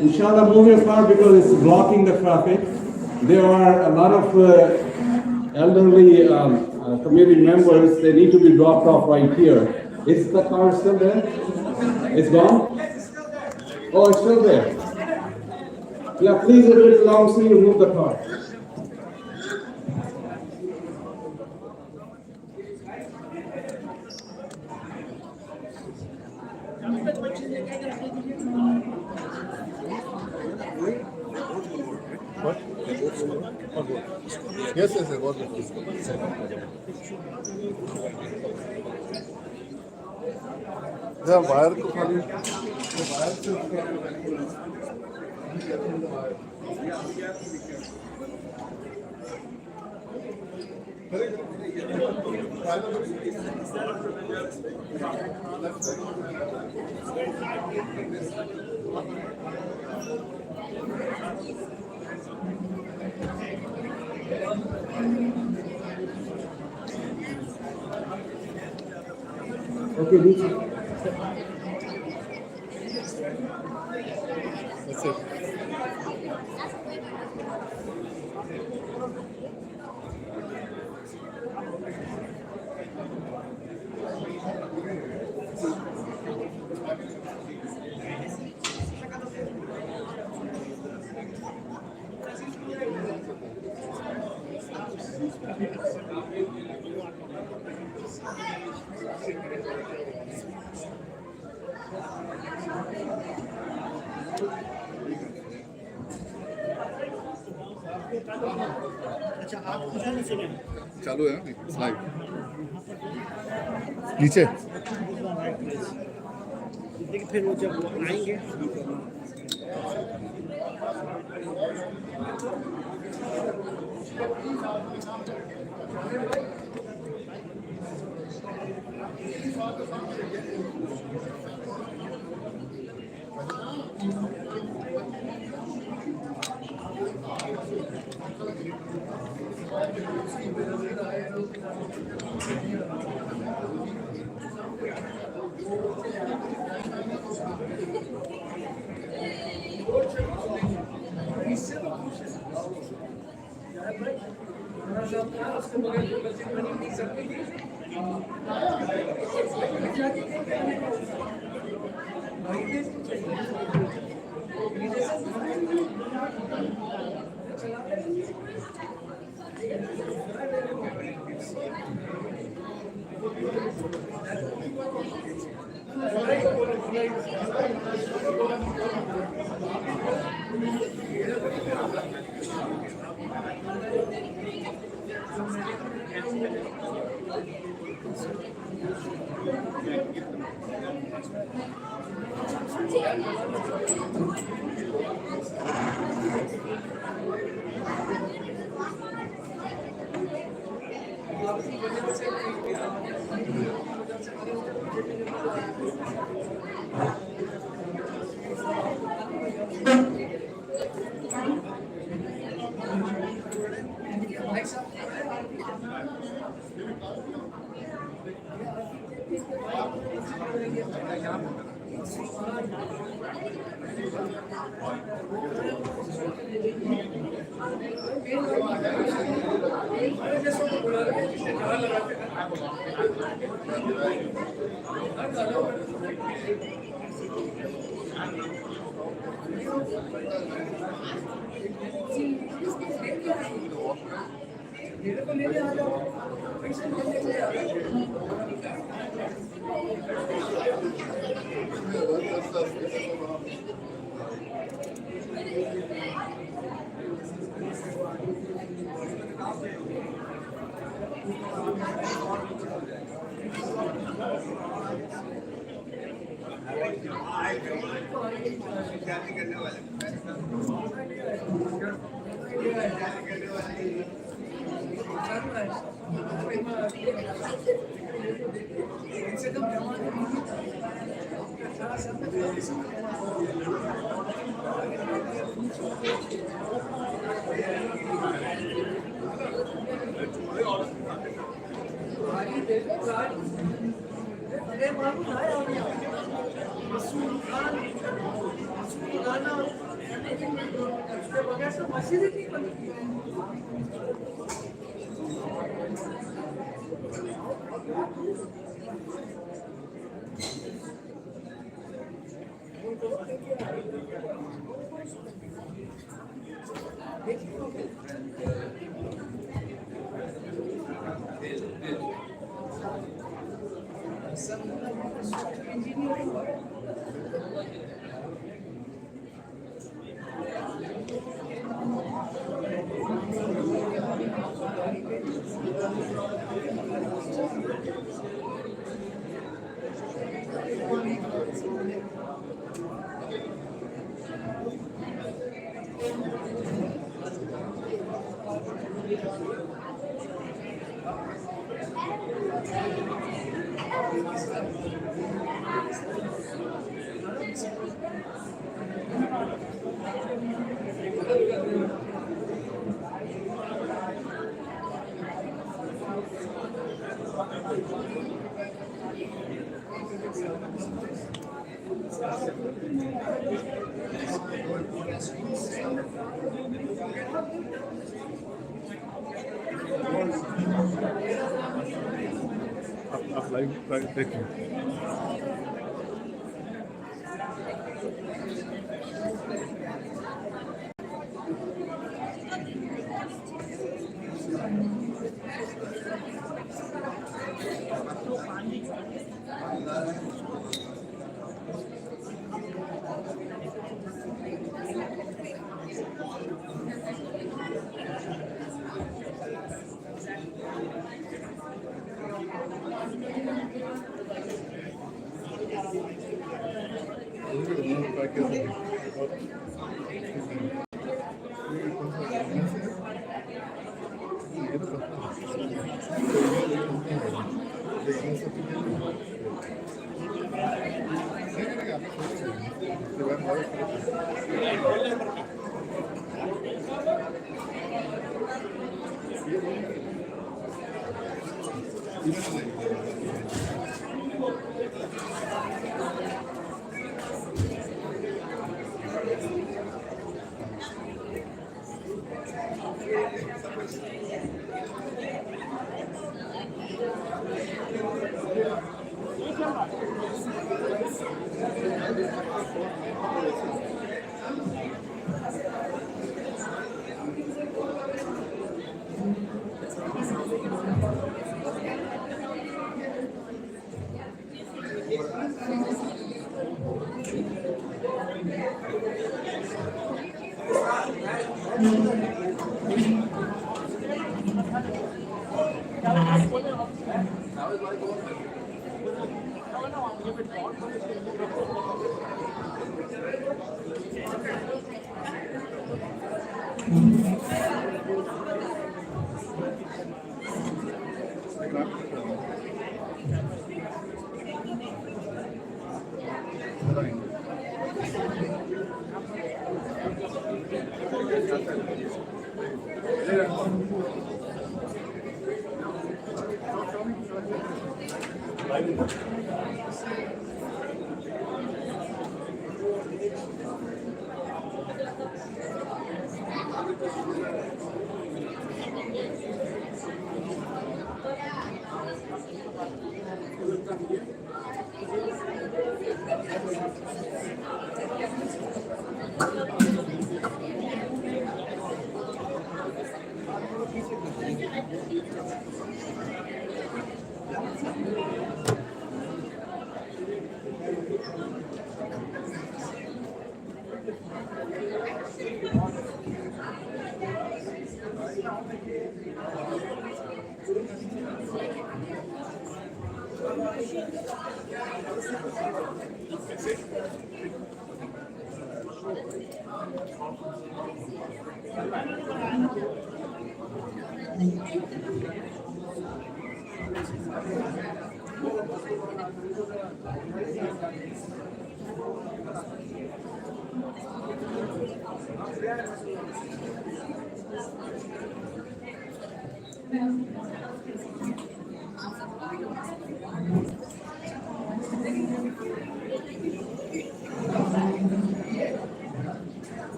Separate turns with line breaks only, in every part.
Inshallah, move your car because it's blocking the traffic. There are a lot of elderly community members. They need to be dropped off right here. Is the car still there? It's gone? Oh, it's still there. Yeah, please, if it belongs to you, move the car.
Yes, yes, yes. What is this? The wire को खाली wire से
Okay, नीचे.
That's it. चालू है ना slide नीचे
देखिए फिर वो जब आएंगे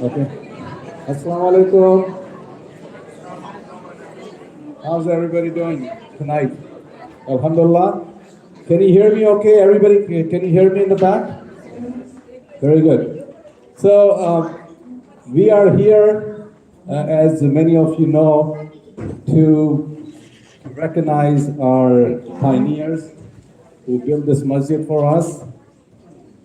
Okay. Assalamu alaikum. How's everybody doing tonight? Alhamdulillah. Can you hear me okay? Everybody, can you hear me in the back? Very good. So we are here, as many of you know, to recognize our pioneers who built this masjid for us.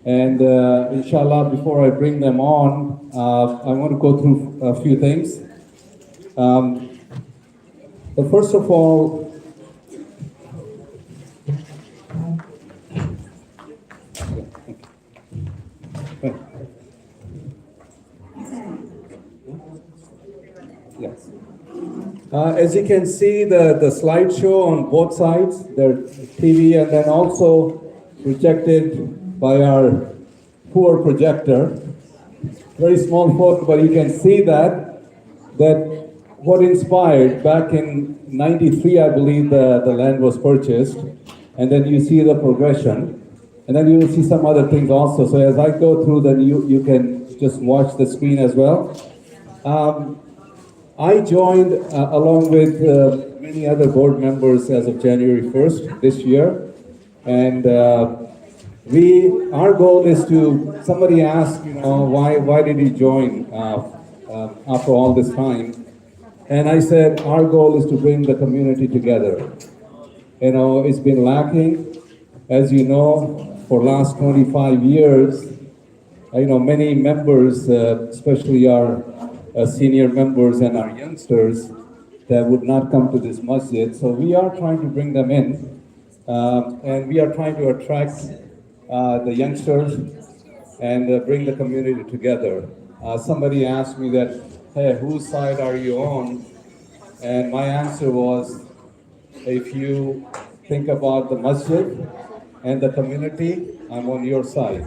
And inshallah, before I bring them on, I want to go through a few things. But first of all, yes. As you can see, the slideshow on both sides, their TV, and then also projected by our poor projector. Very small photo, but you can see that what inspired back in 93, I believe the land was purchased, and then you see the progression, and then you will see some other things also. So as I go through, then you can just watch the screen as well. I joined along with many other board members as of January 1st this year, and our goal is to, somebody asked, why did you join after all this time? And I said, our goal is to bring the community together. It's been lacking, as you know, for last 25 years. Many members, especially our senior members and our youngsters, that would not come to this masjid. So we are trying to bring them in, and we are trying to attract the youngsters and bring the community together. Somebody asked me that, hey, whose side are you on? And my answer was, if you think about the masjid and the community, I'm on your side.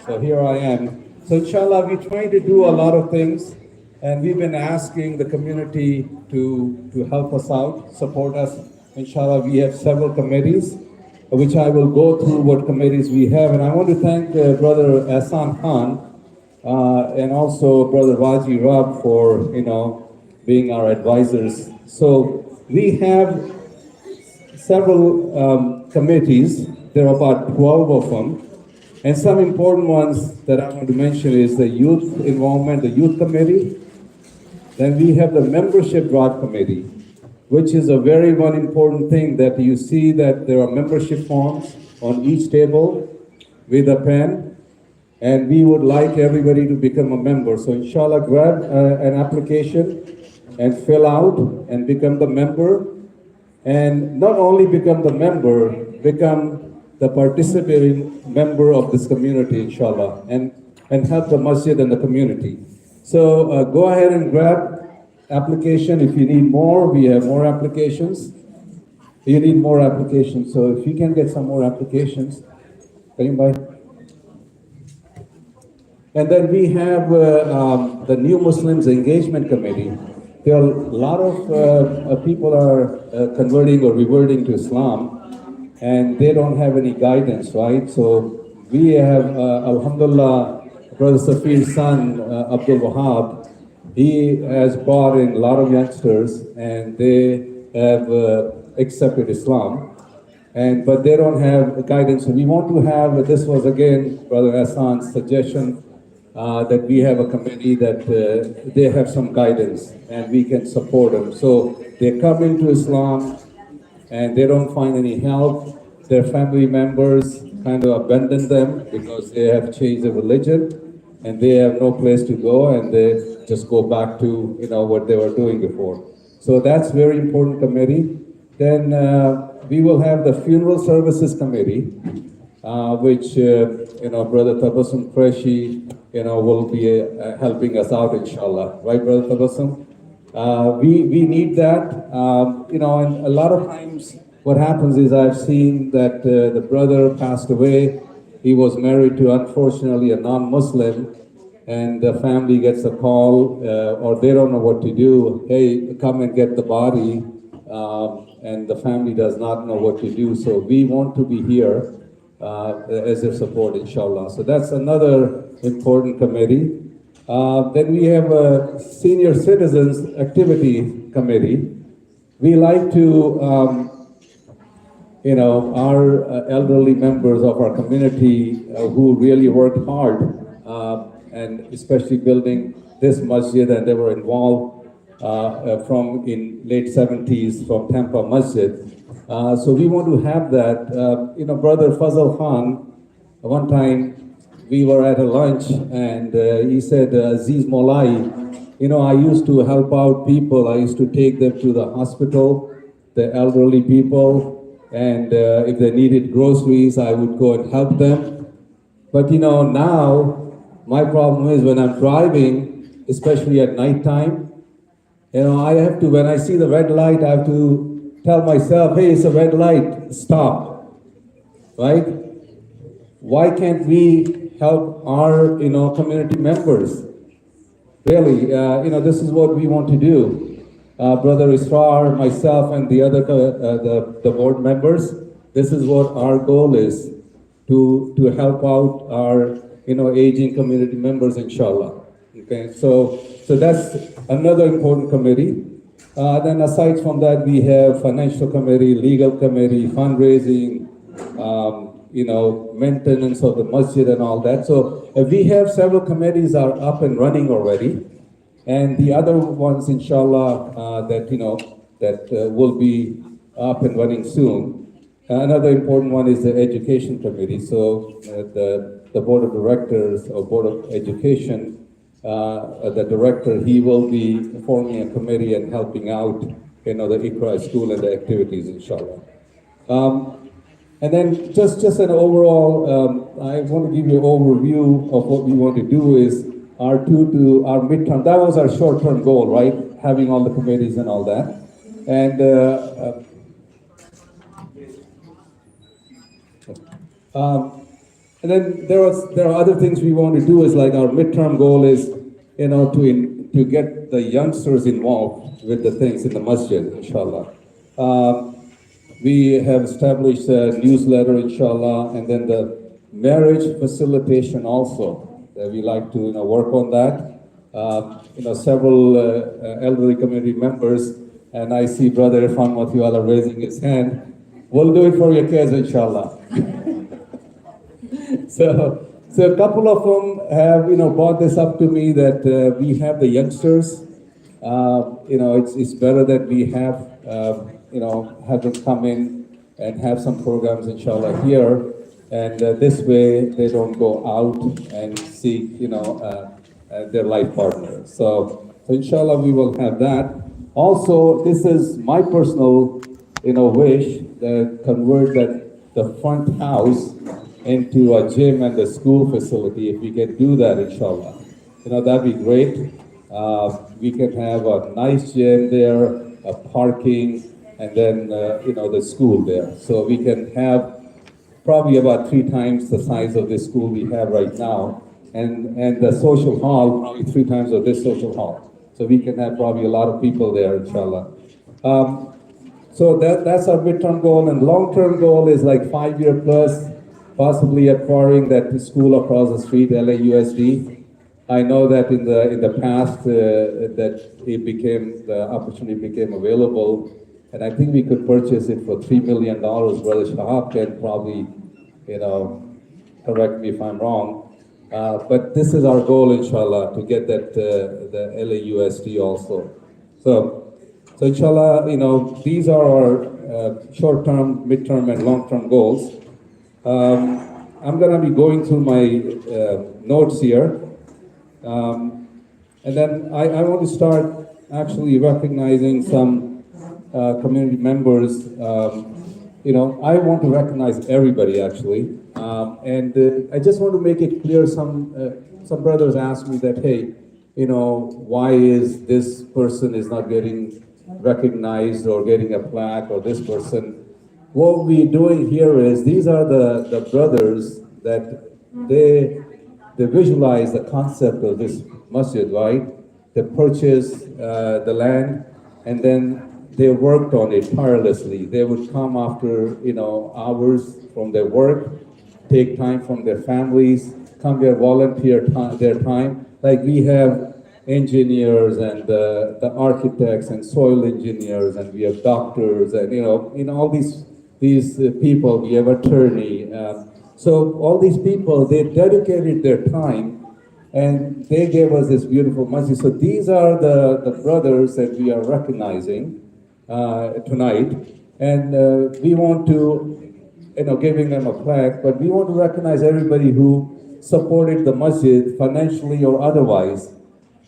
So here I am. So inshallah, we're trying to do a lot of things, and we've been asking the community to help us out, support us. Inshallah, we have several committees, which I will go through what committees we have. And I want to thank Brother Ahsan Khan and also Brother Waji Rab for, being our advisors. So we have several committees. There are about 12 of them. And some important ones that I want to mention is the youth involvement, the youth committee. Then we have the membership broad committee. which is a very one important thing that you see that there are membership forms on each table with a pen, and we would like everybody to become a member. So inshallah, grab an application and fill out and become the member. And not only become the member, become the participating member of this community, inshallah, and help the masjid and the community. So go ahead and grab application. If you need more, we have more applications. You need more applications. So if you can get some more applications, can you buy? And then we have the New Muslims Engagement Committee. There are a lot of people are converting or reverting to Islam, and they don't have any guidance, right? So we have, Alhamdulillah, Brother Safir's son, Abdul Wahab, he has brought in a lot of youngsters, and they have accepted Islam, but they don't have guidance. So we want to have, this was again Brother Hassan's suggestion, that we have a committee that they have some guidance and we can support them. So they come into Islam and they don't find any help. Their family members kind of abandon them because they have changed their religion and they have no place to go, and they just go back to what they were doing before. So that's very important committee. Then we will have the funeral services committee, which Brother Tabassum Qureshi will be helping us out, inshallah. Right, Brother Tabassum? We need that. And a lot of times what happens is I've seen that the brother passed away. He was married to, unfortunately, a non-Muslim, and the family gets a call, or they don't know what to do. Hey, come and get the body. And the family does not know what to do. So we want to be here as their support, inshallah. So that's another important committee. Then we have a Senior Citizens Activity Committee. We like to, our elderly members of our community who really worked hard, and especially building this masjid, and they were involved from in late 70s from Tampa Masjid. So we want to have that. Brother Fazal Khan, one time we were at a lunch and he said, Aziz Molai, I used to help out people. I used to take them to the hospital, the elderly people, and if they needed groceries, I would go and help them. But now my problem is when I'm driving, especially at nighttime, I have to, when I see the red light, I have to tell myself, hey, it's a red light, stop, right? Why can't we help our, community members? Really, this is what we want to do. Brother Israr, myself, and the other, the board members, this is what our goal is, to help out our, aging community members, inshallah. Okay, so that's another important committee. Then aside from that, we have financial committee, legal committee, fundraising, maintenance of the masjid and all that. So we have several committees are up and running already, and the other ones, inshallah, that will be up and running soon. Another important one is the education committee. So the board of directors or board of education. The director, he will be forming a committee and helping out, the Iqra school and the activities, inshallah. And then just an overall, I want to give you an overview of what we want to do is our midterm, that was our short-term goal, right? Having all the committees and all that. And then there are other things we want to do is like our midterm goal is, to get the youngsters involved with the things in the masjid, inshallah. We have established a newsletter, inshallah, and then the marriage facilitation also. We like to, work on that. Several elderly community members, and I see Brother Irfan Matiwala raising his hand. We'll do it for your kids, inshallah. So a couple of them have, brought this up to me that we have the youngsters. It's better that we have
have them come in and have some programs, inshallah, here. And this way, they don't go out and seek, their life partner. So inshallah, we will have that. Also, this is my personal, wish that convert the front house into a gym and a school facility. If we can do that, inshallah, that'd be great. We can have a nice gym there, a parking, and then the school there. So we can have probably about 3 times the size of this school we have right now, and the social hall probably 3 times of this social hall. So we can have probably a lot of people there, inshallah. So that's our midterm goal, and long-term goal is like 5-year plus, possibly acquiring that school across the street, LAUSD. I know that in the past that the opportunity became available, and I think we could purchase it for $3 million. Brother Shahab can probably, correct me if I'm wrong. But this is our goal, inshallah, to get that the LAUSD also. So inshallah, these are our short-term, mid-term, and long-term goals. I'm going to be going through my notes here. And then I want to start actually recognizing some community members. I want to recognize everybody actually. And I just want to make it clear, some brothers asked me that, hey, why is this person is not getting recognized or getting a plaque, or this person? What we're doing here is, these are the brothers that they visualize the concept of this masjid, right? They purchased the land, and then they worked on it tirelessly. They would come after hours from their work, take time from their families, come here, volunteer their time. Like we have engineers and the architects and soil engineers, and we have doctors, and all these people. We have attorney. So all these people, they dedicated their time, and they gave us this beautiful masjid. So these are the brothers that we are recognizing tonight, and we want to, giving them a plaque, but we want to recognize everybody who supported the masjid financially or otherwise.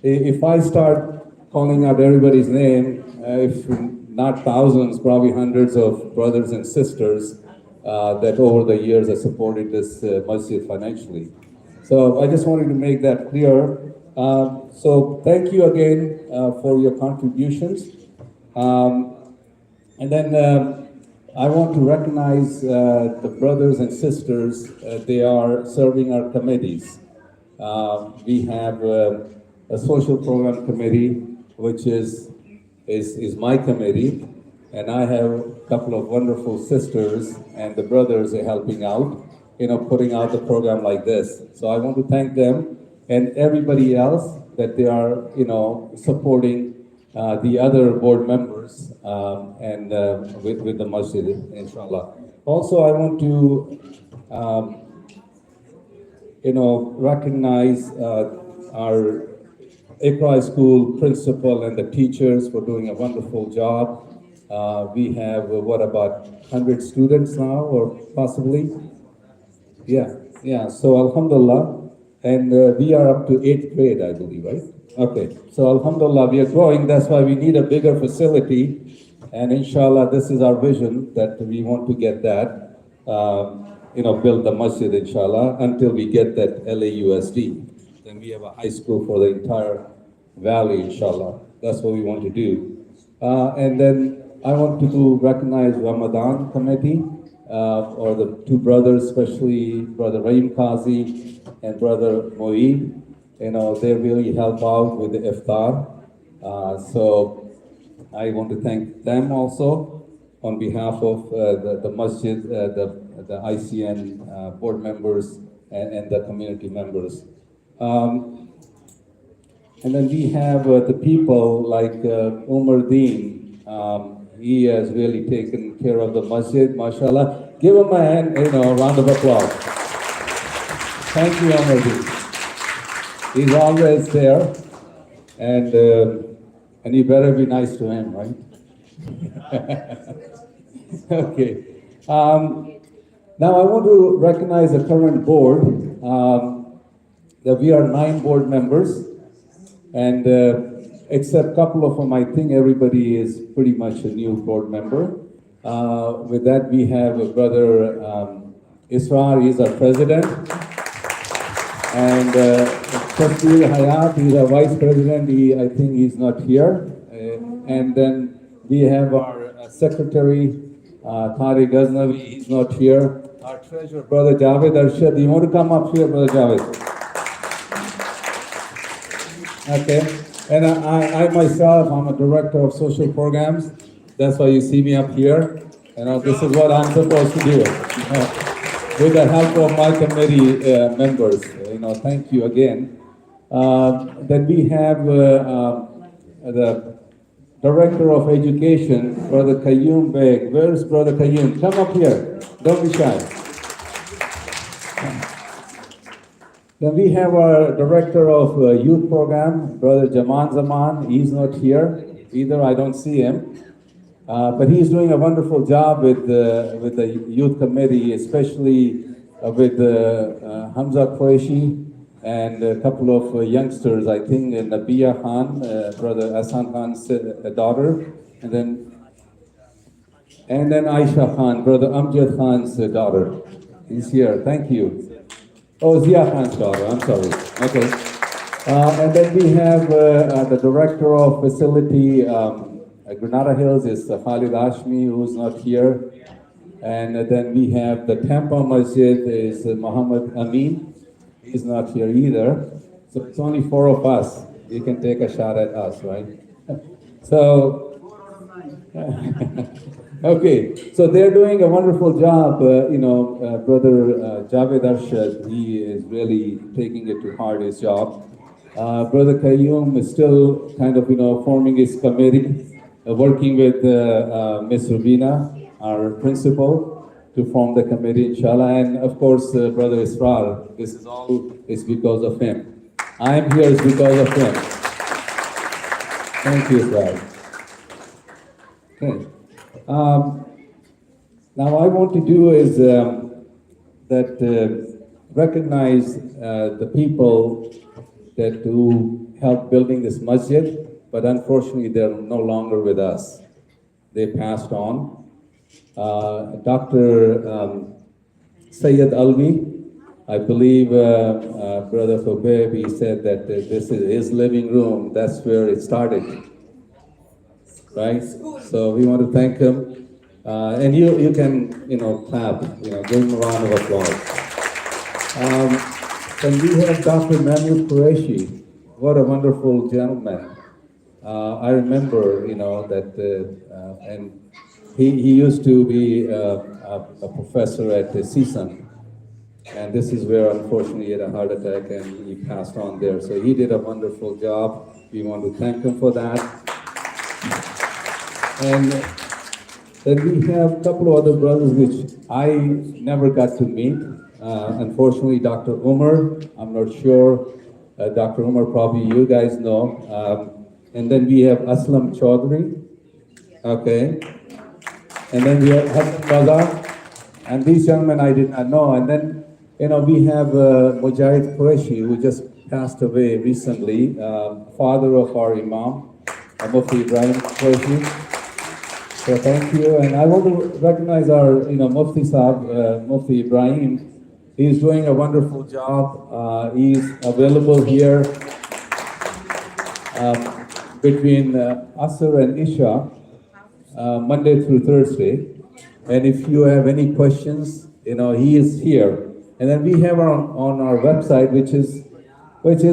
If I start calling out everybody's name, if not thousands, probably hundreds of brothers and sisters that over the years have supported this masjid financially. So I just wanted to make that clear. So thank you again for your contributions. And then I want to recognize the brothers and sisters. They are serving our committees. We have a social program committee, which is my committee, and I have a couple of wonderful sisters, and the brothers are helping out, putting out the program like this. So I want to thank them and everybody else that they are, supporting the other board members and with the masjid, inshallah. Also, I want to, recognize our Iqra School principal and the teachers for doing a wonderful job. We have, about 100 students now, or possibly? Yeah, so alhamdulillah. And we are up to 8th grade, I believe, right? Okay, so alhamdulillah, we are growing. That's why we need a bigger facility. And inshallah, this is our vision, that we want to get that, build the masjid, inshallah, until we get that LAUSD. Then we have a high school for the entire valley, inshallah. That's what we want to do. And then I want to recognize Ramadan committee, or the 2 brothers, especially Brother Rahim Qazi and Brother Moeed. They really help out with the iftar. So I want to thank them also on behalf of the masjid, the ICN board members, and the community members. And then we have the people like Umar Deen. He has really taken care of the masjid, mashallah. Give him a hand, a round of applause. Thank you, Umar Deen. He's always there, and you better be nice to him, right? Okay. Now I want to recognize the current board. That we are 9 board members, and except a couple of them, I think everybody is pretty much a new board member. With that, we have a brother Israr, he's our president, and Trustee Hayat, he's our vice president. I think he's not here. And then we have our secretary, Tariq Ghaznavi, he's not here. Our treasurer, brother Javed Arshad, you want to come up here, brother Javed? Okay, and I myself, I'm a director of social programs. That's why you see me up here. This is what I'm supposed to do. With the help of my committee members. Thank you again. Then we have the director of education, Brother Qayyum Beg. Where's Brother Qayyum? Come up here. Don't be shy. Then we have our director of youth program, Brother Jaman Zaman. He's not here either. I don't see him, but he's doing a wonderful job with the youth committee, especially with Hamza Qureshi and a couple of youngsters. I think Nabiya Khan, Brother Asan Khan's daughter, and then Aisha Khan, Brother Amjad Khan's daughter. He's here. Thank you. Oh, Zia Khan's daughter, I'm sorry. Okay. And then we have the director of facility, Granada Hills is Khalid Ashmi, who's not here. And then we have the Tampa Masjid is Muhammad Amin. He's not here either. So it's only 4 of us. You can take a shot at us, right? So, okay, so they're doing a wonderful job. Brother Javed Arshad, he is really taking it to heart, his job. Brother Qayyum is still kind of, forming his committee, working with Ms. Rubina, our principal, to form the committee, inshallah. And of course, Brother Israr, this is all is because of him. I am here is because of him. Thank you, Israr. Okay. Now I want to do is recognize the people who helped building this masjid, but unfortunately they're no longer with us. They passed on. Dr. Sayyid Alvi, I believe Brother Fubeb, he said that this is his living room. That's where it started. Right? So we want to thank him. And you can, clap, give him a round of applause. Then we have Dr. Mahmoud Qureshi. What a wonderful gentleman. I remember, and he used to be a professor at CSUN. And this is where, unfortunately, he had a heart attack and he passed on there. So he did a wonderful job. We want to thank him for that. And then we have a couple of other brothers which I never got to meet. Unfortunately, Dr. Umar, I'm not sure. Dr. Umar, probably you guys know. And then we have Aslam Chaudhry. Okay. And then we have Hassan Bazar. And these gentlemen I did not know. And then, we have Mujahid Qureshi, who just passed away recently, father of our Imam, Mufti Ibrahim Qureshi. So thank you, and I want to recognize our, Mufti Saab, Mufti Ibrahim. He's doing a wonderful job. He's available here between Asr and Isha, Monday through Thursday. And if you have any questions, he is here. And then we have on our website, which is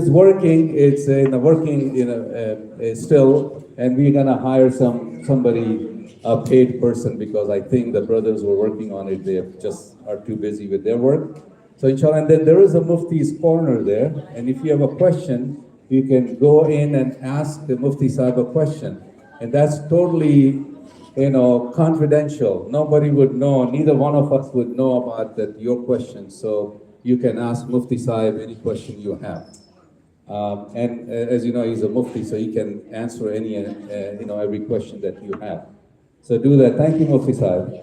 working. It's working, still, and we're gonna hire somebody. A paid person, because I think the brothers were working on it, they just are too busy with their work. So inshallah, and then there is a Mufti's corner there, and if you have a question, you can go in and ask the Mufti Sahib a question. And that's totally, confidential. Nobody would know, neither one of us would know about your question. So you can ask Mufti Sahib any question you have. And as you know, he's a Mufti, so he can answer any, every question that you have. So do that. Thank you, Mufti Sahib.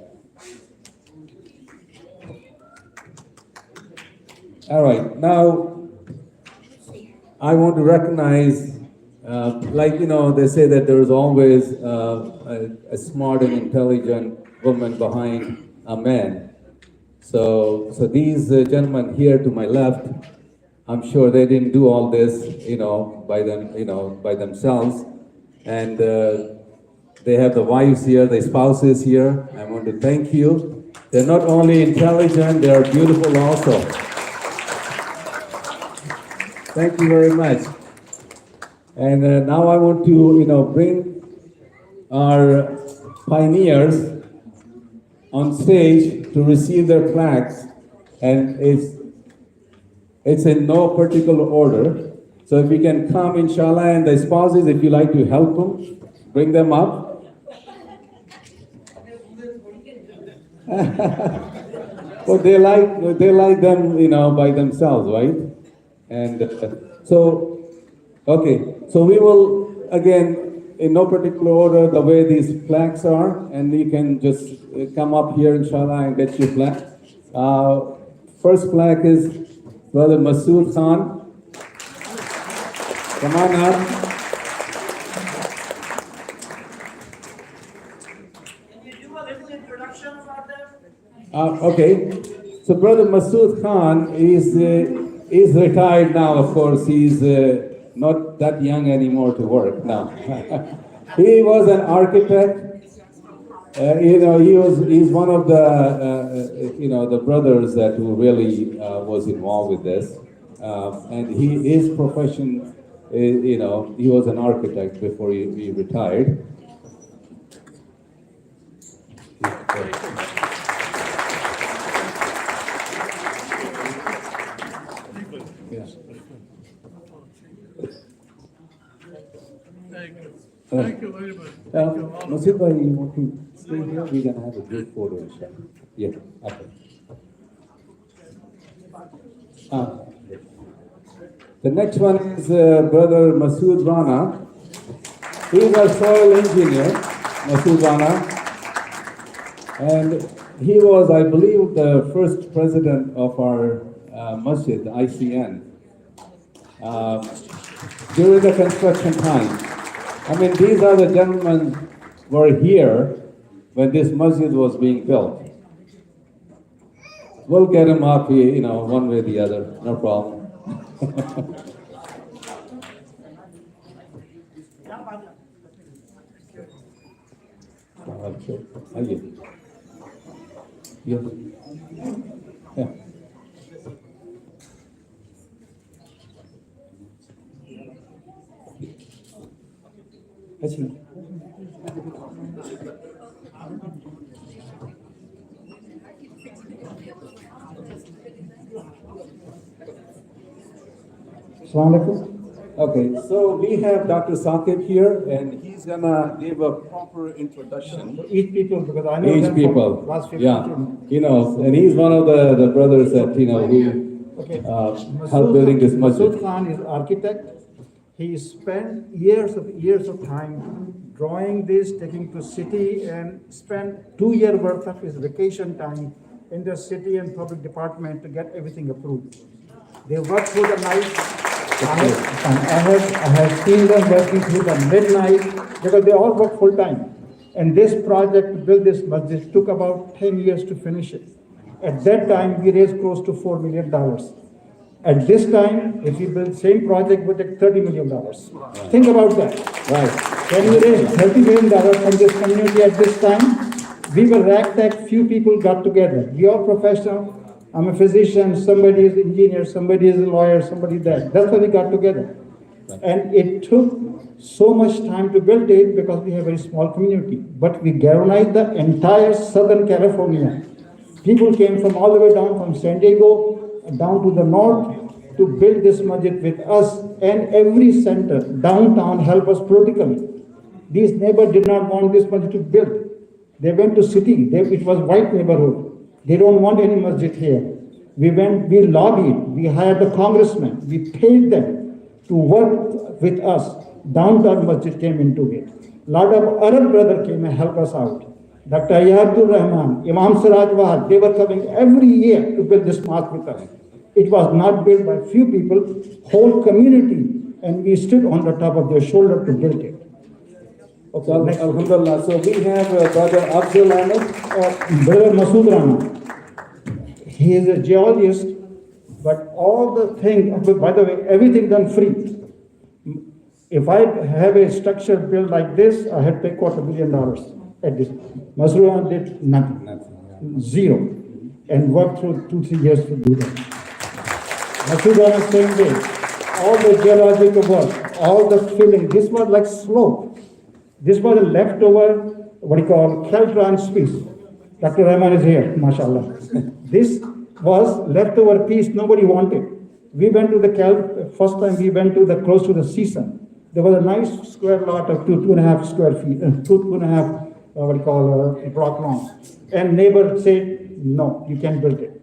All right, now I want to recognize, they say that there is always a smart and intelligent woman behind a man. So these gentlemen here to my left, I'm sure they didn't do all this, by themselves, and they have the wives here, the spouses here. I want to thank you. They're not only intelligent, they are beautiful also. Thank you very much. And now I want to, bring our pioneers on stage to receive their plaques. And it's in no particular order. So if you can come, inshallah, and the spouses, if you like to help them, bring them up. Well, they like them, by themselves, right? And so we will, again, in no particular order, the way these plaques are, and you can just come up here, inshallah, and get your plaque. First plaque is Brother Masood Khan. Come on up.
Can you do a little introduction for them?
Okay. So Brother Masood Khan is retired now, of course. He's not that young anymore to work now. He was an architect. He's one of the brothers that who really was involved with this. And his profession, he was an architect before he retired.
Thank you very much.
Masjid bhai, you want to stay here? We're gonna have a group photo, inshallah. Yeah, okay. The next one is Brother Masood Rana. He's a soil engineer, Masood Rana. And he was, I believe, the first president of our masjid, the ICN, during the construction time. I mean, these are the gentlemen who were here when this masjid was being built. We'll get them up here, one way or the other, no problem. Yeah. Actually. Okay, so we have Dr. Saqib here, and he's gonna give a proper introduction.
Each people, because I know
Each
them
people,
from last 15
yeah,
years.
and he's one of the brothers that, who
Okay.
helped building this masjid.
Masood Khan is architect. He spent years of time drawing this, taking to city, and spent 2 years worth of his vacation time in the city and public department to get everything approved. They worked through the night. I have seen them working through the midnight because they all work full time. And this project to build this masjid took about 10 years to finish it. At that time, we raised close to $4 million. At this time, if we build same project, would take $30 million. Think about that.
Right.
When we raised $30 million from this community at this time, we were ragtag, few people got together. We are professional. I'm a physician, somebody is engineer, somebody is a lawyer, somebody that. That's why we got together. And it took so much time to build it because we have a very small community. But we galvanized the entire Southern California. People came from all the way down from San Diego, down to the north to build this masjid with us, and every center, downtown, helped us politically. These neighbors did not want this masjid to build. They went to city, it was white neighborhood. They don't want any masjid here. We lobbied, we hired the congressman, we paid them to work with us. Downtown masjid came into it. Lot of Arab brothers came and helped us out. Dr. Ayadul Rahman, Imam Siraj Wahid, they were coming every year to build this mosque with us. It was not built by few people, whole community, and we stood on the top of their shoulder to build it. Okay,
So,
next.
Alhamdulillah. So we have Brother Abdul Ahmed.
Brother Masood Rana, he is a geologist, but all the thing, by the way, everything done free. If I have a structure built like this, I had to pay $250,000 at this. Masood Rana did nothing, zero, and worked through 2-3 years to do that. Masood Rana same way, all the geological work, all the filling, this was like slope. This was a leftover, what you call, Caltrans piece. Dr. Rahman is here, mashallah. This was leftover piece nobody wanted. We went to the first time we went to the close to the season. There was a nice square lot of 2.5 square feet, 2.5, what you call, block long. And neighbor said, no, you can't build it.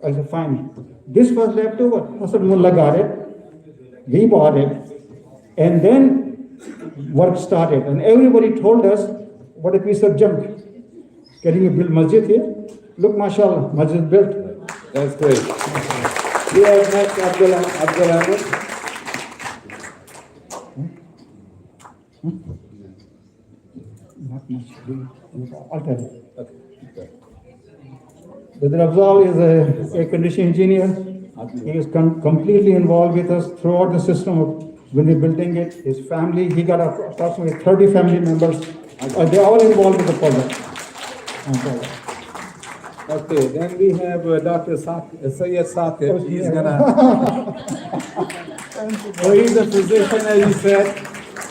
I said, fine. This was leftover. Hassan Mullah got it. We bought it. And then work started, and everybody told us, what a piece of junk. Can you build masjid here? Look, mashallah, masjid built.
That's great. We have next Abdul Ahmed.
Not much. I'll tell you. Brother Afzal is a air conditioning engineer. He is completely involved with us throughout the system of when we're building it. His family, he got approximately 30 family members. They're all involved with the project.
Okay, then we have Dr. Sayyid Saqib. He's gonna. So he's a physician, as you said,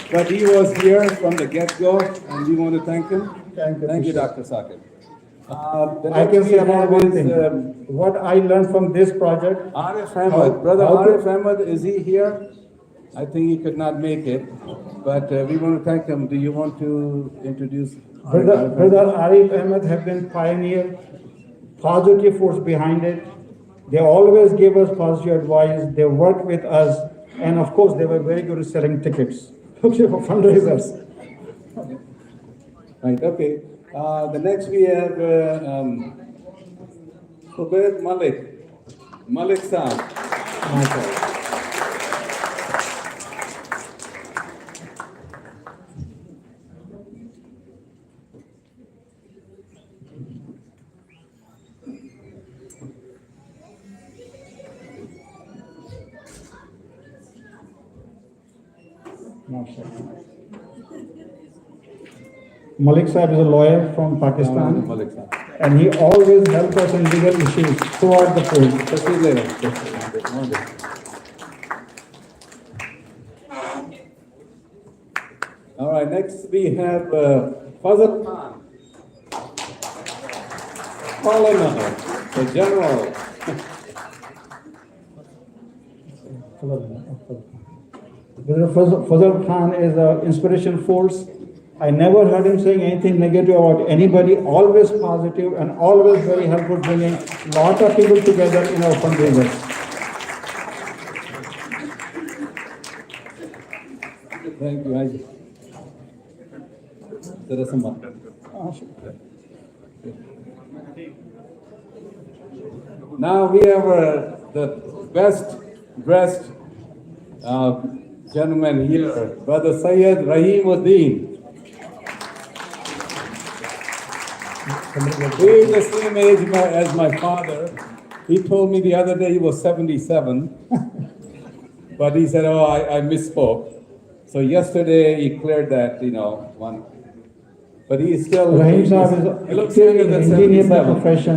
but he was here from the get-go, and we want to thank him.
Thank you.
Dr. Saqib.
I can say about one thing. What I learned from this project.
Arif Ahmed, brother Arif Ahmed, is he here? I think he could not make it, but we want to thank him. Do you want to introduce?
Brother Arif Ahmed have been pioneer, positive force behind it. They always give us positive advice. They work with us, and of course, they were very good at selling tickets for fundraisers.
Right. Okay. The next we have Khubair Malik Saab.
Malik Saab is a lawyer from Pakistan,
Malik Saab.
and he always helps us in legal issues throughout the field.
तस्वीर ले रहे हैं। All right, next we have Fazal Khan, Colonel, the General.
Fazal Khan is an inspiration force. I never heard him saying anything negative about anybody, always positive and always very helpful, bringing a lot of people together in our fundraisers.
Thank you, Haji. Terima. Now we have the best dressed gentleman here, Brother Sayyid Rahimuddin. He is the same age as my father. He told me the other day he was 77, but he said, oh, I misspoke. So yesterday he cleared that, one. But he is still.
Rahim
he
Saab
looks
is
younger
an
than
engineer by
77.
profession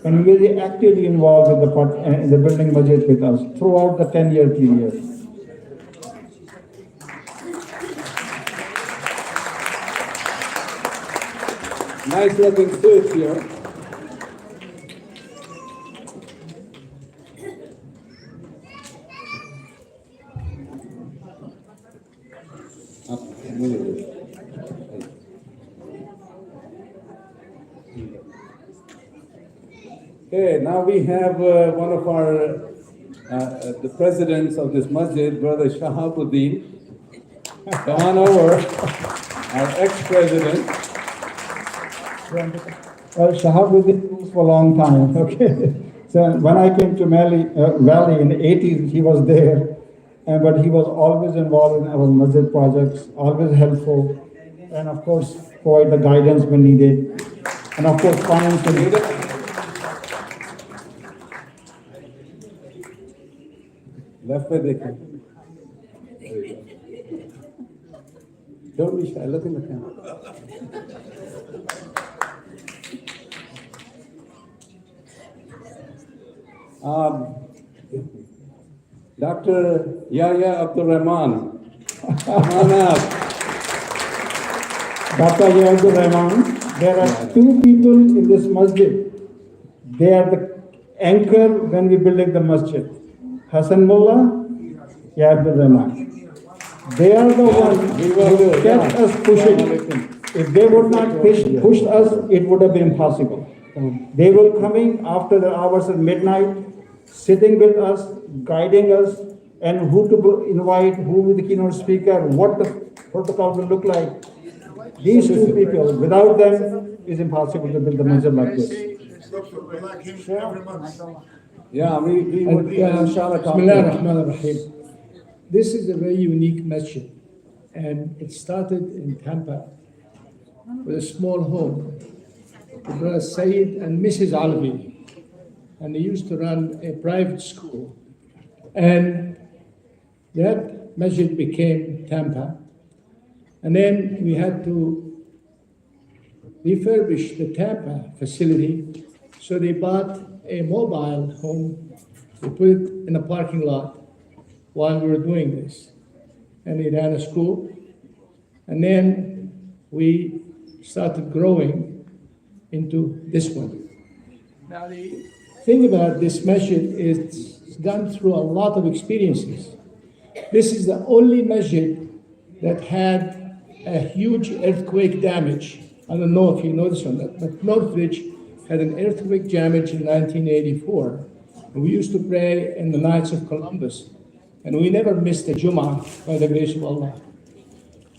and very actively involved with in the building budget with us throughout the 10-year period.
Nice looking suit here. Okay, now we have one of our, the presidents of this masjid, Brother Shahabuddin. Come on over, our ex-president.
Shahabuddin rules for a long time, okay? So when I came to Valley in the 80s, he was there, but he was always involved in our masjid projects, always helpful, and of course, provide the guidance when needed, and of course, financially.
Left में देखें. Don't be shy. Look in the camera. Dr. Yahya Abdul Rahman. Come on up.
Dr. Abdul Rahman, there are two people in this masjid. They are the anchor when we building the masjid. Hassan Mullah, Yahya Abdul Rahman. They are the ones who kept us pushing. If they would not push us, it would have been impossible. They were coming after the hours of midnight, sitting with us, guiding us, and who to invite, who will be the keynote speaker, what the protocol will look like. These two people, without them, it's impossible to build the masjid like this.
Yeah, we would inshallah talk.
Bismillah ar-Rahman ar-Rahim. This is a very unique masjid, and it started in Tampa with a small home with Brother Sayyid and Mrs. Alvi, and they used to run a private school. And that masjid became Tampa, and then we had to refurbish the Tampa facility, so they bought a mobile home. They put it in a parking lot while we were doing this. And they ran a school. And then we started growing into this one. Now the thing about this masjid is it's gone through a lot of experiences. This is the only masjid that had a huge earthquake damage. I don't know if you know this or not, but Northridge had an earthquake damage in 1984. And we used to pray in the Knights of Columbus. And we never missed a Jummah by the grace of Allah.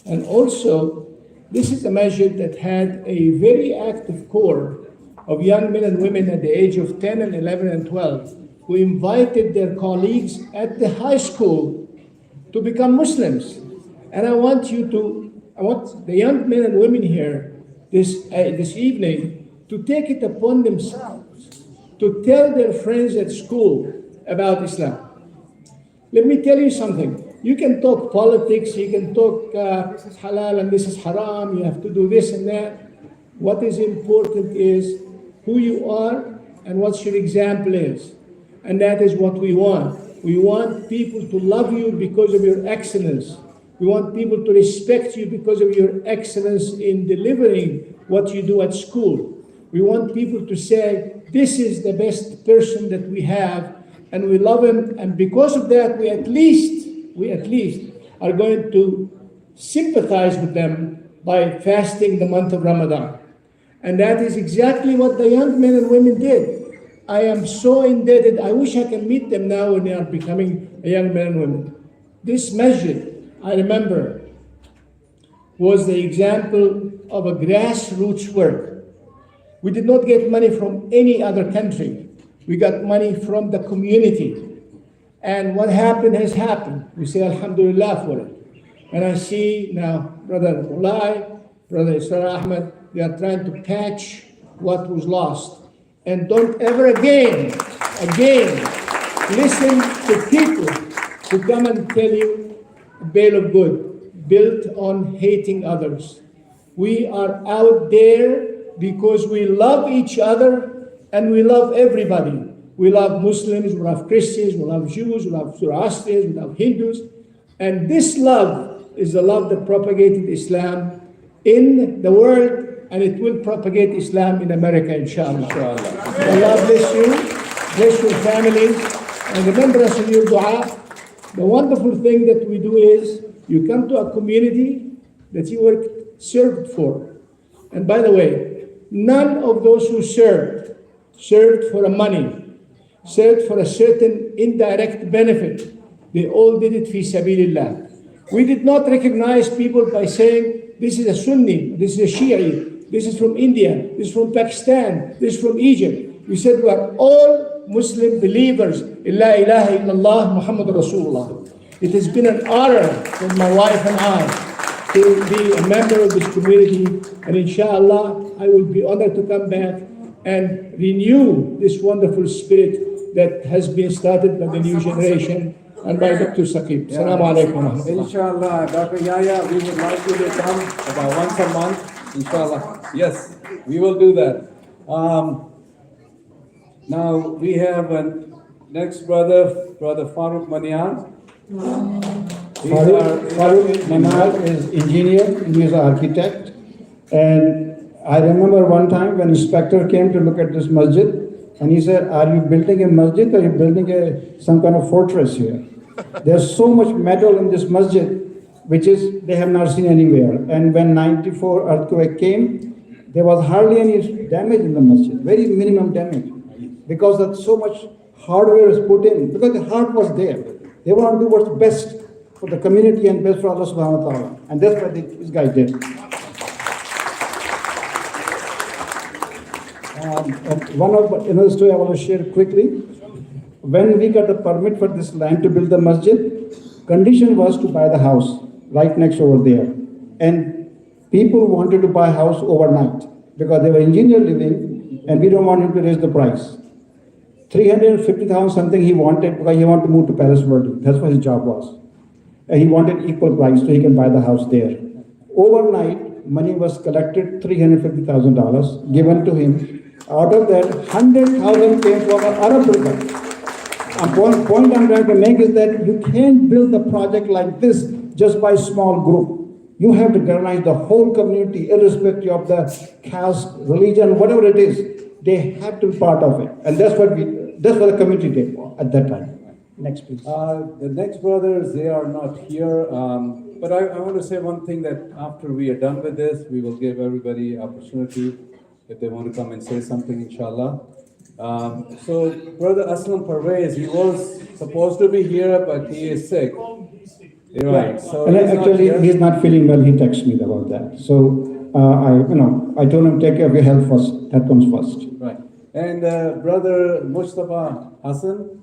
And also, this is a masjid that had a very active core of young men and women at the age of 10 and 11 and 12 who invited their colleagues at the high school to become Muslims. And I want the young men and women here this evening to take it upon themselves to tell their friends at school about Islam. Let me tell you something. You can talk politics, you can talk this is halal and this is haram, you have to do this and that. What is important is who you are and what your example is. And that is what we want. We want people to love you because of your excellence. We want people to respect you because of your excellence in delivering what you do at school. We want people to say, this is the best person that we have, and we love him, and because of that, we at least are going to sympathize with them by fasting the month of Ramadan. And that is exactly what the young men and women did. I am so indebted. I wish I can meet them now when they are becoming a young men and women. This masjid, I remember, was the example of a grassroots work. We did not get money from any other country. We got money from the community. And what happened has happened. We say Alhamdulillah for it. And I see now Brother Ulai, Brother Isra Ahmed, they are trying to patch what was lost. And don't ever again, listen to people who come and tell you a bale of good, built on hating others. We are out there because we love each other and we love everybody. We love Muslims, we love Christians, we love Jews, we love Zoroastrians, we love Hindus. And this love is the love that propagated Islam in the world, and it will propagate Islam in America, inshallah. Allah bless you, bless your families, and remember us in your dua. The wonderful thing that we do is, you come to a community that you were served for. And by the way, none of those who served for money, served for a certain indirect benefit. They all did it fi sabilillah. We did not recognize people by saying, this is a Sunni, this is a Shi'i. this is from India, this is from Pakistan, this is from Egypt. We said we are all Muslim believers. La ilaha illallah Muhammad Rasulullah. It has been an honor for my wife and I to be a member of this community, and inshallah, I will be honored to come back and renew this wonderful spirit that has been started by the new generation and by Dr. Saqib. Assalamu alaikum.
Inshallah, Dr. Yahya, we would like you to come about once a month, inshallah. Yes, we will do that. Now, we have a next brother, Brother Farooq Manian.
Farooq Manar is engineer, and he is an architect. And I remember one time when inspector came to look at this masjid, and he said, "Are you building a masjid or are you building some kind of fortress here? There's so much metal in this masjid, which is they have not seen anywhere." And when 94 earthquake came, there was hardly any damage in the masjid, very minimum damage, because that so much hardware is put in, because the heart was there. They want to do what's best for the community and best for Allah subhanahu wa ta'ala. And that's what this guy did. Another story I want to share quickly. When we got the permit for this land to build the masjid, condition was to buy the house right next over there. And people wanted to buy a house overnight because they were engineer living and we don't want him to raise the price. 350,000 something he wanted because he wanted to move to Paris World. That's what his job was. And he wanted equal price so he can buy the house there. Overnight, money was collected, $350,000 given to him. Out of that, 100,000 came from an Arab builder. And point I'm trying to make is that you can't build a project like this just by a small group. You have to galvanize the whole community, irrespective of the caste, religion, whatever it is. They have to be part of it. And that's what the community did at that time. Next, please.
The next brothers, they are not here. But I want to say one thing, that after we are done with this, we will give everybody opportunity if they want to come and say something, inshallah. So Brother Aslam Parvez, he was supposed to be here, but he is sick. Right. So
and actually, he's not feeling well. He texted me about that. So I told him, take care of your health first. That comes first.
Right. And Brother Mustafa Hassan,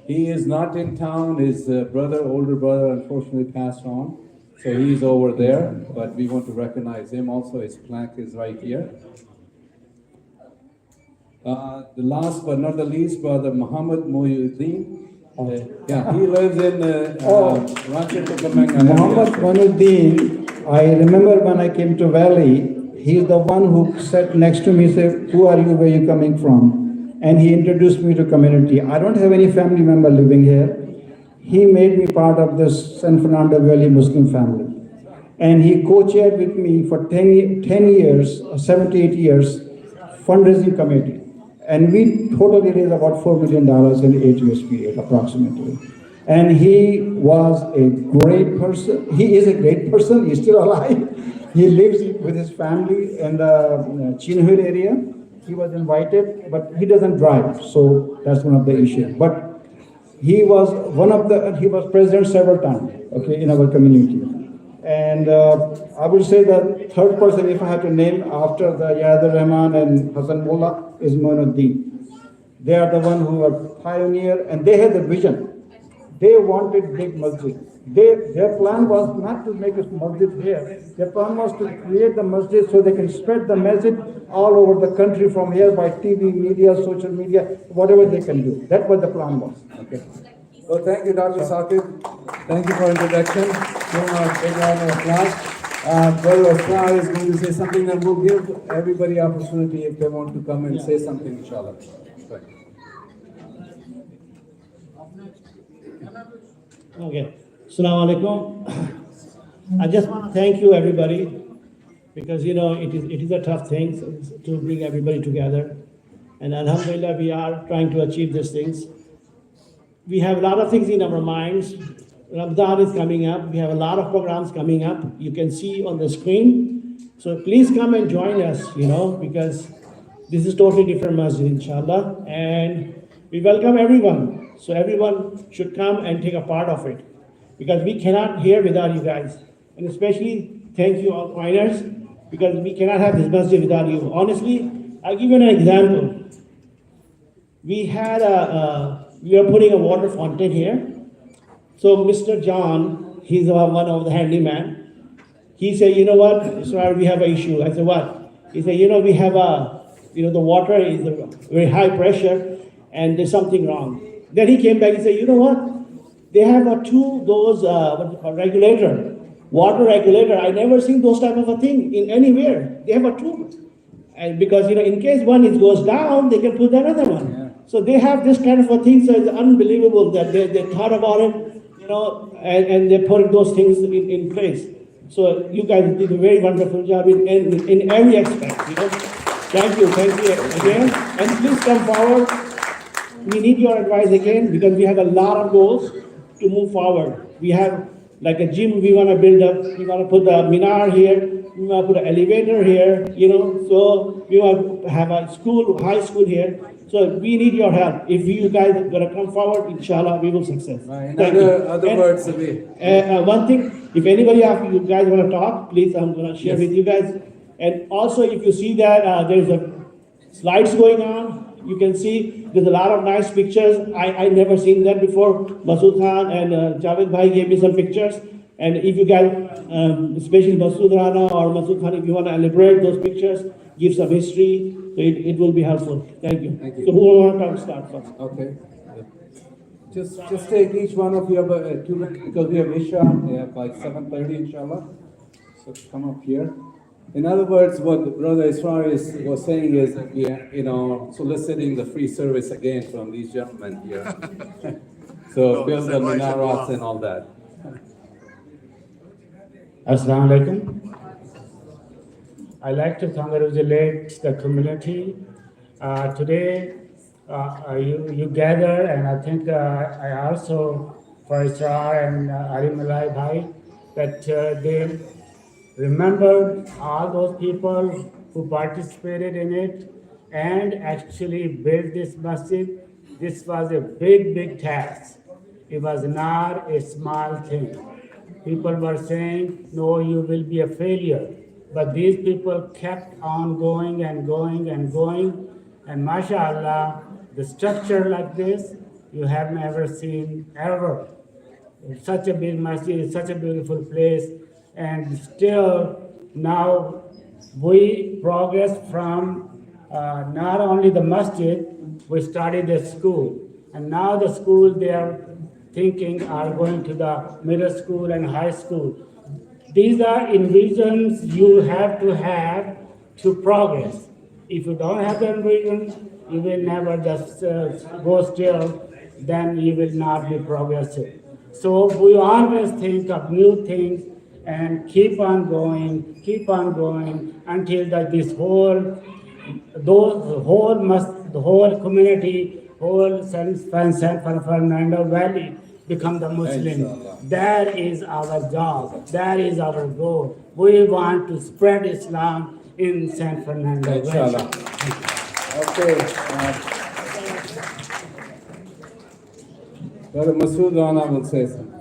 he is not in town. His older brother, unfortunately passed on. So he's over there, but we want to recognize him also. His plaque is right here. The last but not the least, Brother Muhammad Muhyiddin. He lives in Rancho Cucamonga.
Muhammad Muhyiddin, I remember when I came to Valley, he's the one who sat next to me and said, "Who are you, where are you coming from?" And he introduced me to community. I don't have any family member living here. He made me part of this San Fernando Valley Muslim family. And he co-chaired with me for 10 years, 7 to 8 years, fundraising committee. And we totally raised about $4 million in 8 years period, approximately. And he was a great person. He is a great person. He's still alive. He lives with his family in the Chinhood area. He was invited, but he doesn't drive, so that's one of the issues. But he was he was president several times, in our community. And I would say the third person, if I had to name after the Yahya Rahman and Hassan Mullah, is Moinuddin. They are the one who were pioneer, and they had the vision. They wanted big masjid. Their plan was not to make a masjid here. Their plan was to create the masjid so they can spread the message all over the country from here by TV, media, social media, whatever they can do. That's what the plan was.
Okay. Well, thank you, Dr. Saqib. Thank you for introduction. Give him a big round of applause. Brother Asrar is going to say something, and we'll give everybody opportunity if they want to come and say something, inshallah. Right.
Okay. Assalamu alaikum. I just want to thank you, everybody, because it is a tough thing to bring everybody together. And alhamdulillah, we are trying to achieve these things. We have a lot of things in our minds. Ramadan is coming up. We have a lot of programs coming up. You can see on the screen. So please come and join us, because this is totally different masjid, inshallah. And we welcome everyone. So everyone should come and take a part of it, because we cannot hear without you guys. And especially thank you all pointers
because we cannot have this masjid without you. Honestly, I'll give you an example. We are putting a water fountain here. So Mr. John, he's one of the handyman. He said, you know what, sir, we have an issue. I said, what? He said, we have the water is very high pressure and there's something wrong. Then he came back and said, you know what? They have regulator, water regulator. I never seen those type of a thing in anywhere. They have a tube. And because, in case one goes down, they can put another one.
Yeah.
So they have this kind of a thing, so it's unbelievable that they thought about it, and they put those things in place. So you guys did a very wonderful job in every aspect, Thank you again. And please come forward. We need your advice again because we have a lot of goals to move forward. We have like a gym we want to build up. We want to put a minar here. We want to put an elevator here, So we want to have a school, high school here. So we need your help. If you guys are going to come forward, inshallah, we will success.
In
Thank you.
other
And,
words, we.
one thing, if anybody of you guys want to talk, please, I'm going to share with you guys. And also, if you see that there's a slides going on, you can see there's a lot of nice pictures. I never seen that before. Masood Khan and Javed Bhai gave me some pictures. And if you guys, especially Masood Rana or Masood Khan, if you want to elaborate those pictures, give some history, so it will be helpful. Thank you.
Thank you.
So who want to start first?
Okay. Just take each one of you about 2 minutes because we have Isha. We have like 7:30, inshallah. So come up here. In other words, what Brother Israr was saying is that we are, soliciting the free service again from these gentlemen here. So build the minarets and all that.
Assalamu alaikum. I like to congratulate the community. Today, you gather, and I think I also, for Israr and Ali Malai Bhai, that they remembered all those people who participated in it and actually built this masjid. This was a big task. It was not a small thing. People were saying, no, you will be a failure. But these people kept on going and going and going. And mashallah, the structure like this, you have never seen ever. It's such a big masjid, it's such a beautiful place. And still now we progress from not only the masjid, we started a school. And now the school they are thinking are going to the middle school and high school. These are envisions you have to progress. If you don't have the envision, you will never just go still, then you will not be progressive. So we always think of new things and keep on going until that the whole community, whole San Fernando Valley become the Muslim.
Inshallah.
That is our job. That is our goal. We want to spread Islam in San Fernando Valley.
Inshallah. Okay. Brother Masood Rana will say something.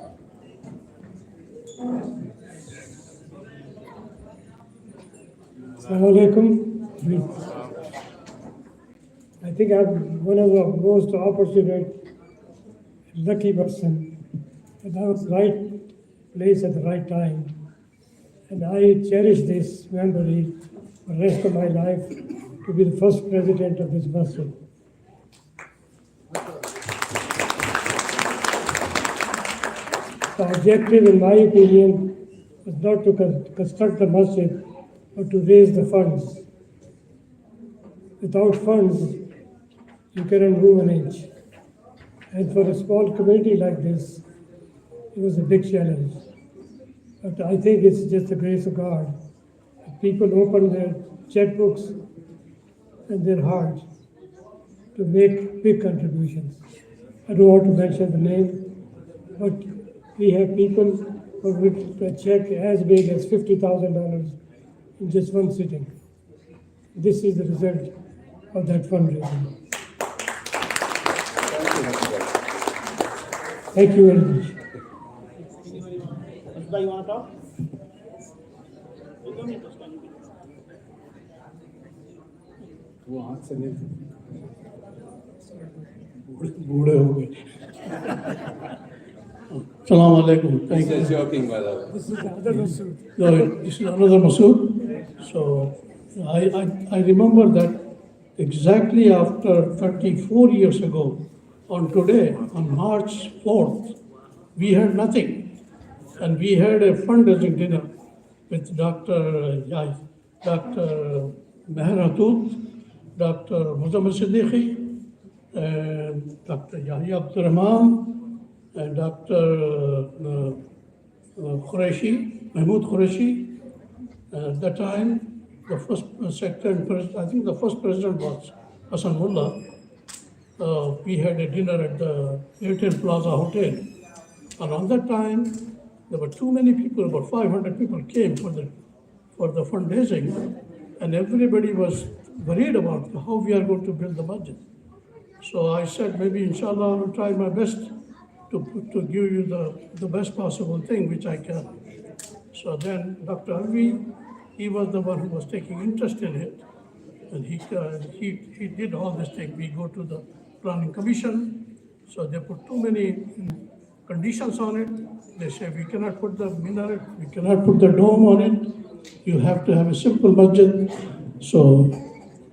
Assalamu alaikum. I think I'm one of the most fortunate, lucky person. And I was right place at the right time. And I cherish this memory for the rest of my life to be the first president of this masjid. The objective, in my opinion, was not to construct the masjid, but to raise the funds. Without funds, you cannot move an inch. And for a small community like this, it was a big challenge. But I think it's just the grace of God. People open their checkbooks and their hearts to make big contributions. I don't want to mention the name, but we have people for which a check as big as $50,000 in just one sitting. This is the result of that fundraising. Thank you very much.
Anybody want to talk?
वो हाथ से नहीं बूढ़े हो गए Assalamu alaikum. Thank
He's
you.
just joking, by the way.
This is the other Masood.
No, this is another Masood. So I remember that exactly after 34 years ago, on today, on March 4th, we had nothing. And we had a fundraising dinner with Dr. Meher Hatut, Dr. Muzammil Siddiqui, and Dr. Yahya Abdurrahman, and Dr. Qureshi, Mahmoud Qureshi. At that time, the first secretary and president, I think the first president was Hassan Mullah. We had a dinner at the Airtel Plaza Hotel. And on that time, there were too many people, about 500 people came for the fundraising, and everybody was worried about how we are going to build the masjid. So I said, maybe inshallah, I will try my best to give you the best possible thing which I can. So then Dr. Alvi, he was the one who was taking interest in it, and he did all this thing. We go to the planning commission, so they put too many conditions on it. They say we cannot put the minaret, we cannot put the dome on it. You have to have a simple masjid. So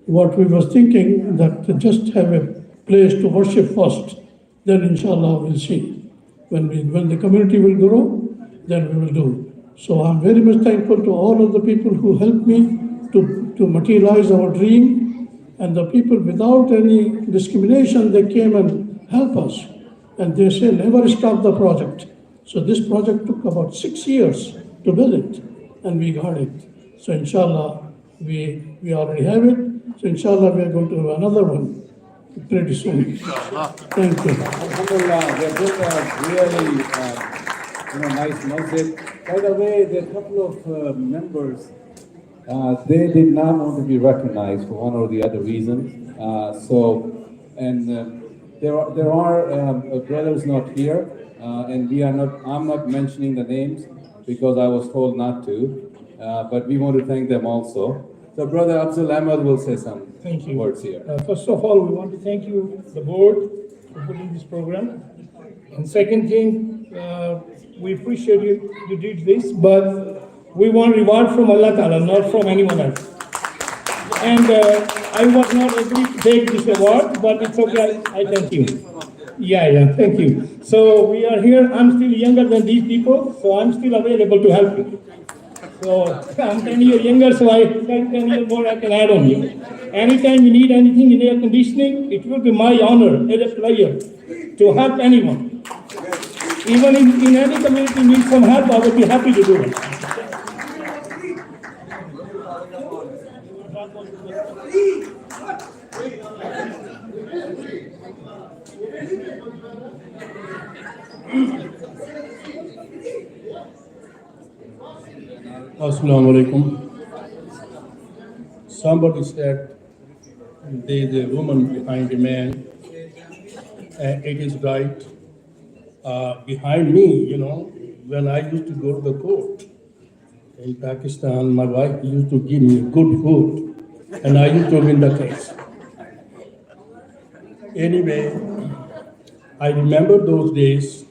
what we was thinking that to just have a place to worship first, then inshallah we'll see. When the community will grow, then we will do. So I'm very much thankful to all of the people who helped me to materialize our dream, and the people without any discrimination, they came and helped us. And they say never stop the project. So this project took about 6 years to build it, and we got it. So inshallah, we already have it. So inshallah, we are going to have another one pretty soon. Thank you.
Alhamdulillah, they built a really nice masjid. By the way, there are a couple of members, they did not want to be recognized for one or the other reasons. There are brothers not here, and I'm not mentioning the names because I was told not to, but we want to thank them also. So Brother Abdul Ahmad will say some words here.
First of all, we want to thank you, the board, for putting this program. And second thing, we appreciate you did this, but we want reward from Allah Ta'ala, not from anyone else. And I was not able to take this award, but it's okay, I thank you. Yeah, thank you. So we are here, I'm still younger than these people, so I'm still available to help you. So I'm 10 years younger, so I 10 years more I can add on you. Anytime you need anything in air conditioning, it will be my honor as a player to help anyone. Even in any community needs some help, I would be happy to do it.
Assalamu alaikum. Somebody said there is a woman behind a man. It is right. Behind me, when I used to go to the court in Pakistan, my wife used to give me good food, and I used to win the case. Anyway, I remember those days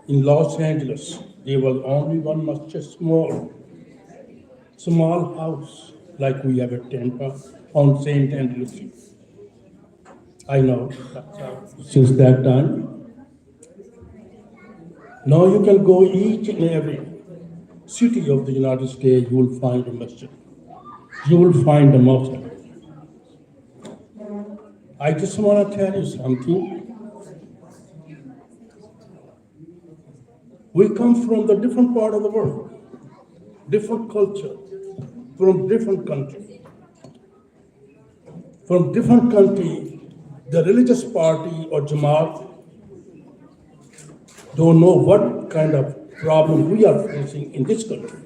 in Los Angeles. There was only one masjid, small house, like we have at Tampa on St. Andrews. I know, since that time. Now you can go each and every city of the United States, you will find a masjid. You will find a mosque. I just want to tell you something. We come from the different part of the world, different culture, from different country. From different country, the religious party or Jamaat don't know what kind of problem we are facing in this country.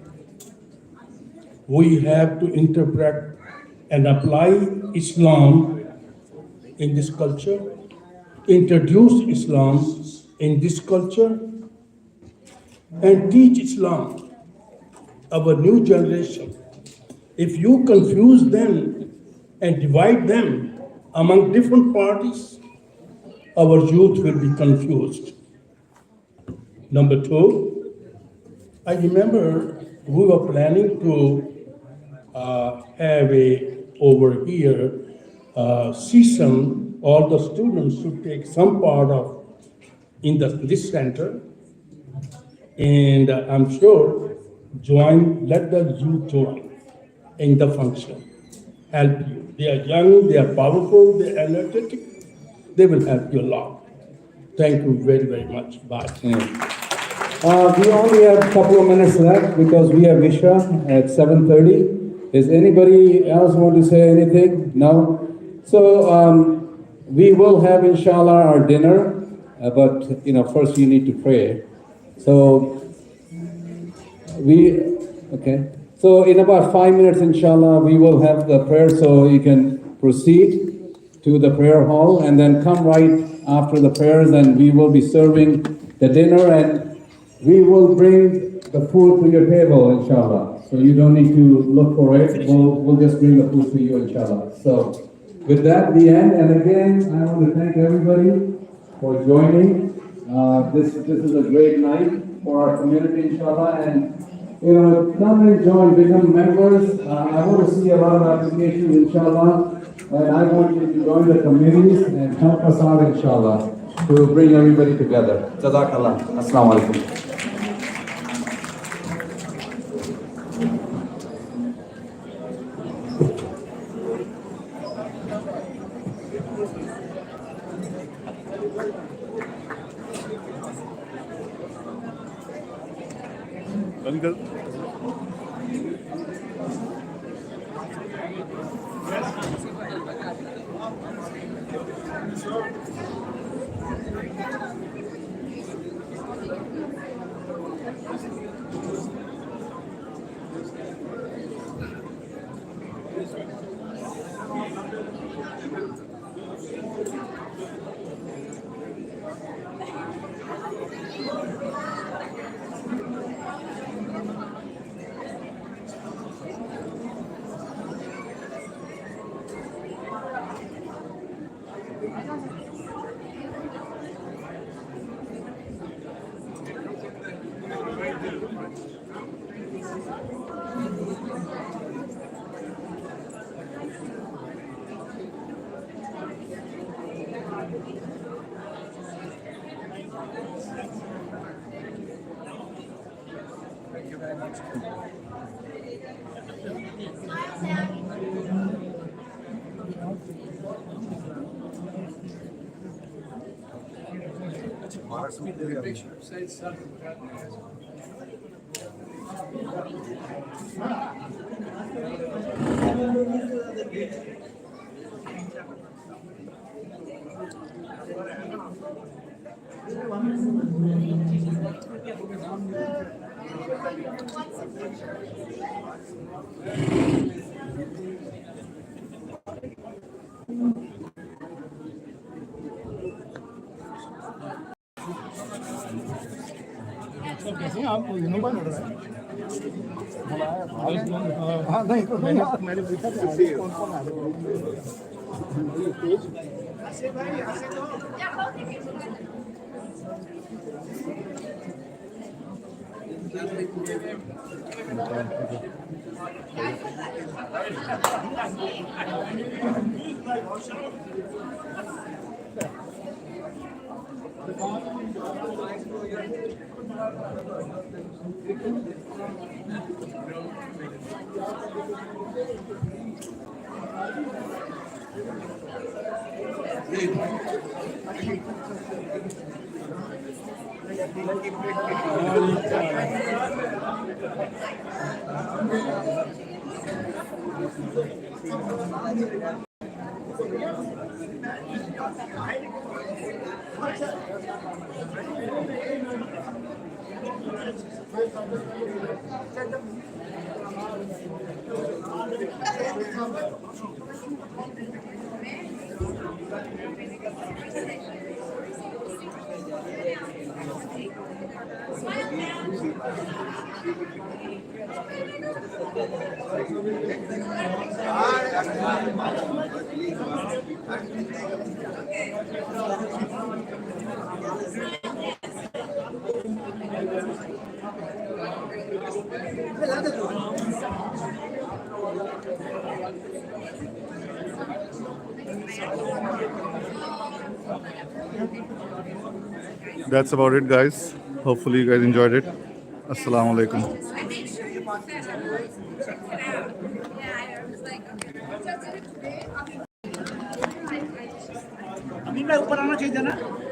We have to interpret and apply Islam in this culture, introduce Islam in this culture, and teach Islam, our new generation. If you confuse them and divide them among different parties, our youth will be confused. Number two, I remember we were planning to have over here session. All the students should take some part of in this center, and I'm sure let the youth join in the function, help you. They are young, they are powerful, they are energetic. They will help you a lot. Thank you very, very much. Bye.
We only have a couple of minutes left because we have Vishwa at 7:30. Does anybody else want to say anything? No? So we will have, inshallah, our dinner, but first you need to pray. So So in about 5 minutes, inshallah, we will have the prayer, so you can proceed to the prayer hall and then come right after the prayers, and we will be serving the dinner, and we will bring the food to your table, inshallah. So you don't need to look for it. We'll just bring the food to you, inshallah. So with that, the end. And again, I want to thank everybody for joining. This is a great night for our community, inshallah. And come and join, become members. I want to see a lot of applications, inshallah. And I want you to join the committees and help us out, inshallah, to bring everybody together. Jazakallah. Assalamu alaikum.
Uncle. Bye. That's about it, guys. Hopefully, you guys enjoyed it. Assalamu alaikum.
अमीन भाई ऊपर आना चाहिए था ना